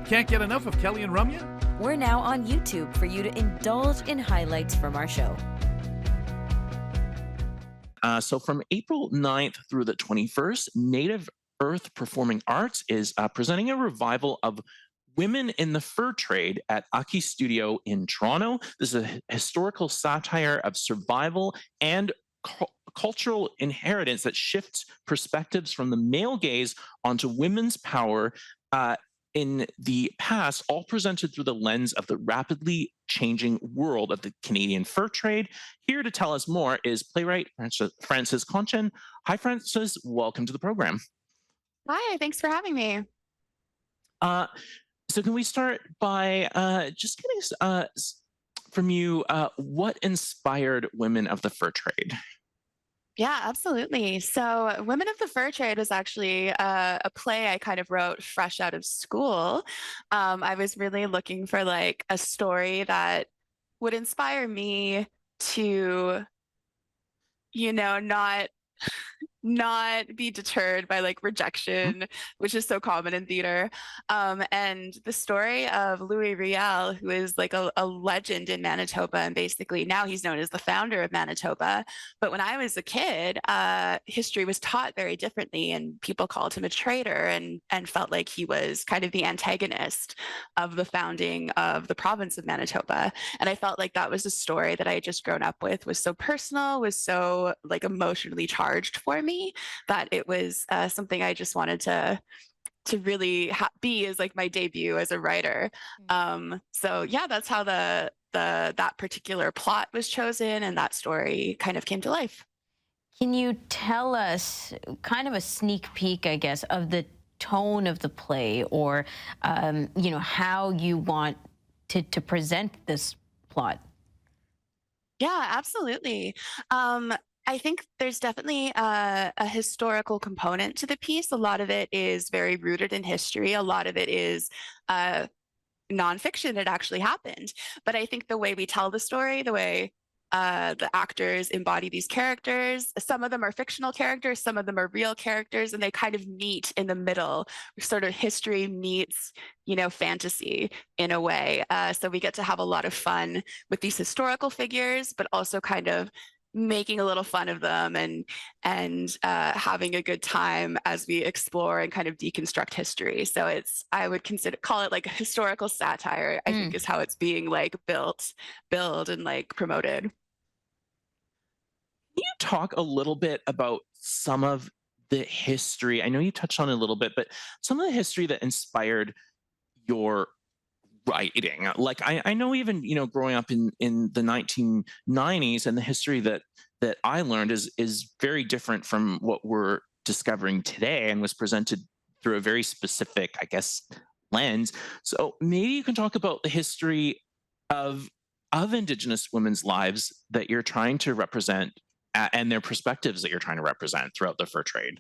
Can't get enough of Kelly and Ramya? We're now on YouTube for you to indulge in highlights from our show. So from April 9th through the 21st, Native Earth Performing Arts is presenting a revival of Women in the Fur Trade at Aki Studio in Toronto. This is a historical satire of survival and cultural inheritance that shifts perspectives from the male gaze onto women's power in the past, all presented through the lens of the rapidly changing world of the Canadian fur trade. Here to tell us more is playwright Frances Končan. Hi, Frances. Welcome to the program. Hi, thanks for having me. So can we start by just getting from you, what inspired Women of the Fur Trade? Yeah, absolutely. So Women of the Fur Trade was actually a play I kind of wrote fresh out of school. I was really looking for like a story that would inspire me to, not be deterred by like rejection, which is so common in theater. And the story of Louis Riel, who is like a legend in Manitoba, and basically now he's known as the founder of Manitoba. But when I was a kid, history was taught very differently, and people called him a traitor and felt like he was kind of the antagonist of the founding of the province of Manitoba. And I felt like that was a story that I had just grown up with, was so personal, was so like emotionally charged for me, that it was something I just wanted to really be as like my debut as a writer. So yeah, that's how that particular plot was chosen, and that story kind of came to life. Can you tell us kind of a sneak peek, I guess, of the tone of the play, or how you want to present this plot? Yeah, absolutely. I think there's definitely a historical component to the piece. A lot of it is very rooted in history. A lot of it is nonfiction. It actually happened. But I think the way we tell the story, the way the actors embody these characters, some of them are fictional characters, some of them are real characters, and they kind of meet in the middle. Sort of history meets, fantasy in a way. So we get to have a lot of fun with these historical figures, but also kind of making a little fun of them and having a good time as we explore and kind of deconstruct history. So I would call it like a historical satire, I think is how it's being like built and like promoted. Can you talk a little bit about some of the history? I know you touched on it a little bit, but some of the history that inspired your writing. Like I know even, growing up in the 1990s, and the history that I learned is very different from what we're discovering today, and was presented through a very specific, I guess, lens. So maybe you can talk about the history of Indigenous women's lives that you're trying to represent, and their perspectives that you're trying to represent throughout the fur trade.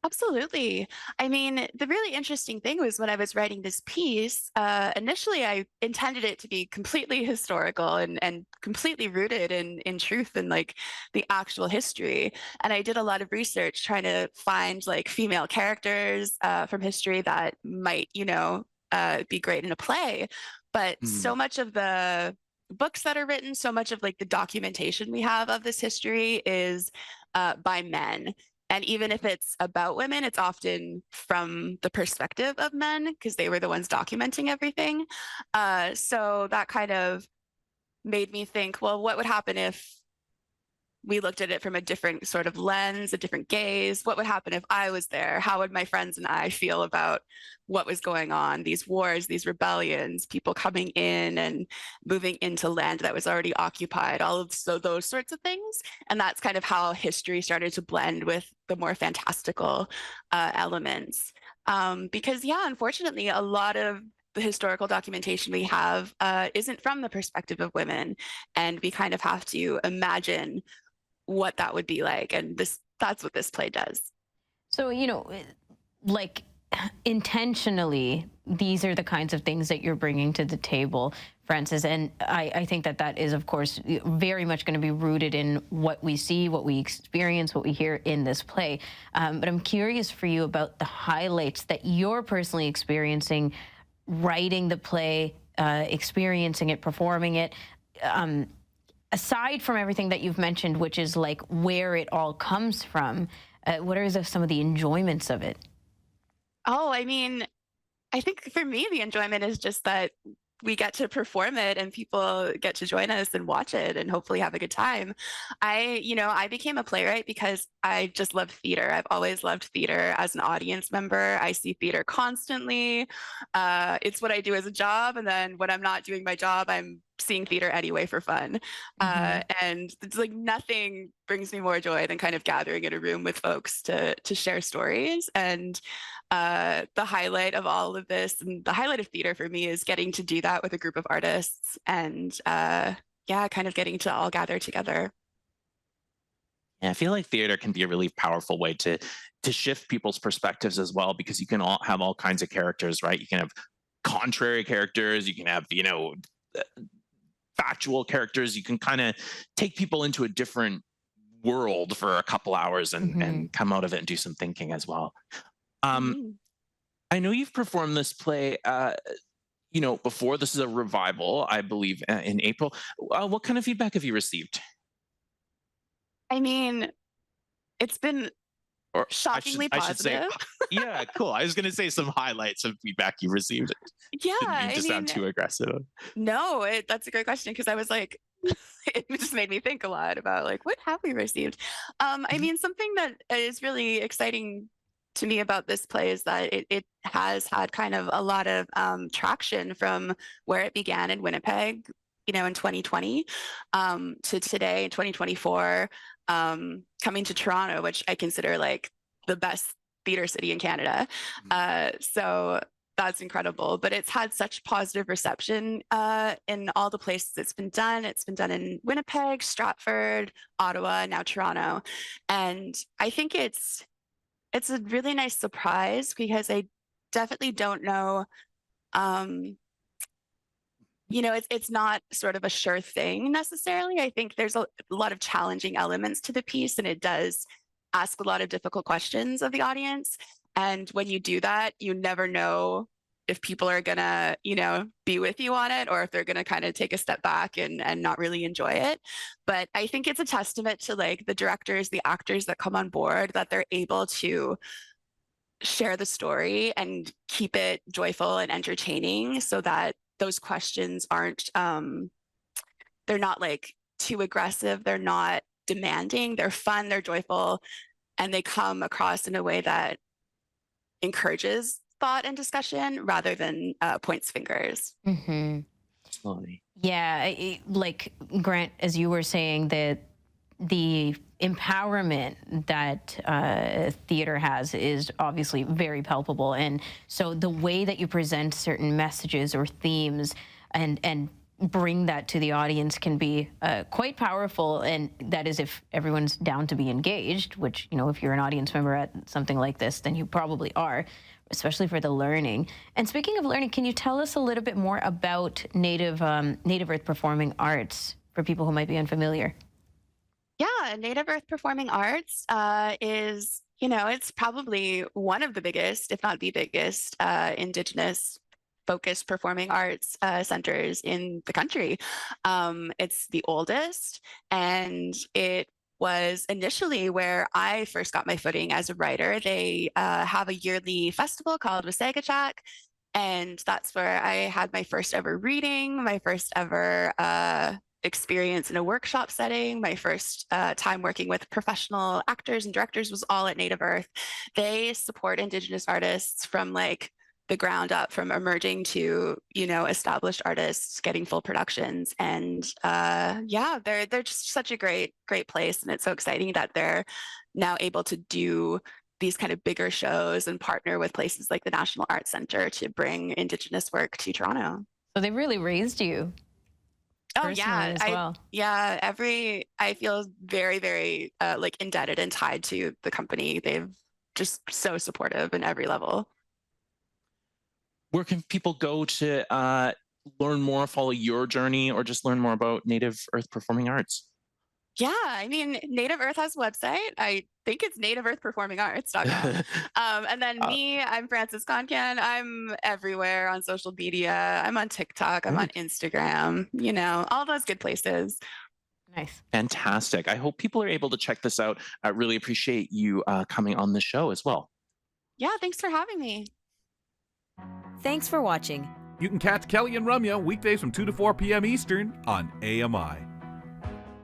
Absolutely. I mean, the really interesting thing was when I was writing this piece, initially I intended it to be completely historical and completely rooted in truth and like the actual history. And I did a lot of research trying to find like female characters from history that might, be great in a play. But so much of the books that are written, so much of like the documentation we have of this history is by men. And even if it's about women, it's often from the perspective of men, because they were the ones documenting everything. So that kind of made me think, well, what would happen if we looked at it from a different sort of lens, a different gaze? What would happen if I was there? How would my friends and I feel about what was going on? These wars, these rebellions, people coming in and moving into land that was already occupied, all of those sorts of things. And that's kind of how history started to blend with the more fantastical elements. Because, yeah, unfortunately, a lot of the historical documentation we have isn't from the perspective of women. And we kind of have to imagine what that would be like. And that's what this play does. So, like intentionally, these are the kinds of things that you're bringing to the table, Frances. And I think that is, of course, very much going to be rooted in what we see, what we experience, what we hear in this play. But I'm curious for you about the highlights that you're personally experiencing writing the play, experiencing it, performing it, aside from everything that you've mentioned, which is like where it all comes from, what are some of the enjoyments of it? Oh, I mean, I think for me, the enjoyment is just that we get to perform it and people get to join us and watch it and hopefully have a good time. I became a playwright because I just love theater. I've always loved theater as an audience member. I see theater constantly. It's what I do as a job. And then when I'm not doing my job, I'm seeing theater anyway for fun. And it's like nothing brings me more joy than kind of gathering in a room with folks to share stories. And the highlight of all of this and the highlight of theater for me is getting to do that with a group of artists and kind of getting to all gather together. Yeah, I feel like theater can be a really powerful way to shift people's perspectives as well, because you can all have all kinds of characters, right? You can have contrary characters, you can have, factual characters. You can kind of take people into a different world for a couple hours and come out of it and do some thinking as well. I know you've performed this play, before. This is a revival, I believe, in April. What kind of feedback have you received? I mean, it's been Or shockingly I should say, positive. yeah, cool. I was going to say some highlights of feedback you received. Yeah, Didn't mean I to sound mean, too aggressive. no, that's a great question because I was like, it just made me think a lot about like what have we received. I mean, something that is really exciting to me about this play is that it has had kind of a lot of traction from where it began in Winnipeg, in 2020 to today in 2024, coming to Toronto, which I consider like the best theater city in Canada. So that's incredible. But it's had such positive reception in all the places it's been done. It's been done in Winnipeg, Stratford, Ottawa, now Toronto. And I think it's a really nice surprise because I definitely don't know. It's not sort of a sure thing necessarily. I think there's a lot of challenging elements to the piece, and it does ask a lot of difficult questions of the audience. And when you do that, you never know if people are gonna, be with you on it or if they're gonna kind of take a step back and not really enjoy it. But I think it's a testament to like the directors, the actors that come on board, that they're able to share the story and keep it joyful and entertaining so that those questions aren't they're not like too aggressive, they're not demanding, they're fun, they're joyful, and they come across in a way that encourages thought and discussion rather than points fingers. Absolutely. Yeah, like Grant, as you were saying, that the empowerment that theater has is obviously very palpable, and so the way that you present certain messages or themes and bring that to the audience can be quite powerful, and that is if everyone's down to be engaged, which, if you're an audience member at something like this, then you probably are, especially for the learning. And speaking of learning, can you tell us a little bit more about Native Earth Performing Arts for people who might be unfamiliar? Yeah, Native Earth Performing Arts is, it's probably one of the biggest, if not the biggest, Indigenous focused performing arts centers in the country. It's the oldest, and it was initially where I first got my footing as a writer. They have a yearly festival called Wasagachak, and that's where I had my first ever reading, my first ever experience in a workshop setting. My first time working with professional actors and directors was all at Native Earth. They support Indigenous artists from like the ground up, from emerging to, established artists getting full productions. And they're just such a great place. And it's so exciting that they're now able to do these kind of bigger shows and partner with places like the National Arts Centre to bring Indigenous work to Toronto. So they really raised you. Oh yeah, I feel very, very indebted and tied to the company. They've just so supportive in every level. Where can people go to learn more, follow your journey, or just learn more about Native Earth Performing Arts? Yeah, I mean, Native Earth has a website. I think it's nativeearthperformingarts.com. And then Uh, me, I'm Frances Končan. I'm everywhere on social media. I'm on TikTok. I'm on Great. Instagram, all those good places. Nice. Fantastic. I hope people are able to check this out. I really appreciate you coming on the show as well. Yeah, thanks for having me. Thanks for watching. You can catch Kelly and Ramya weekdays from 2 to 4 p.m. Eastern on AMI.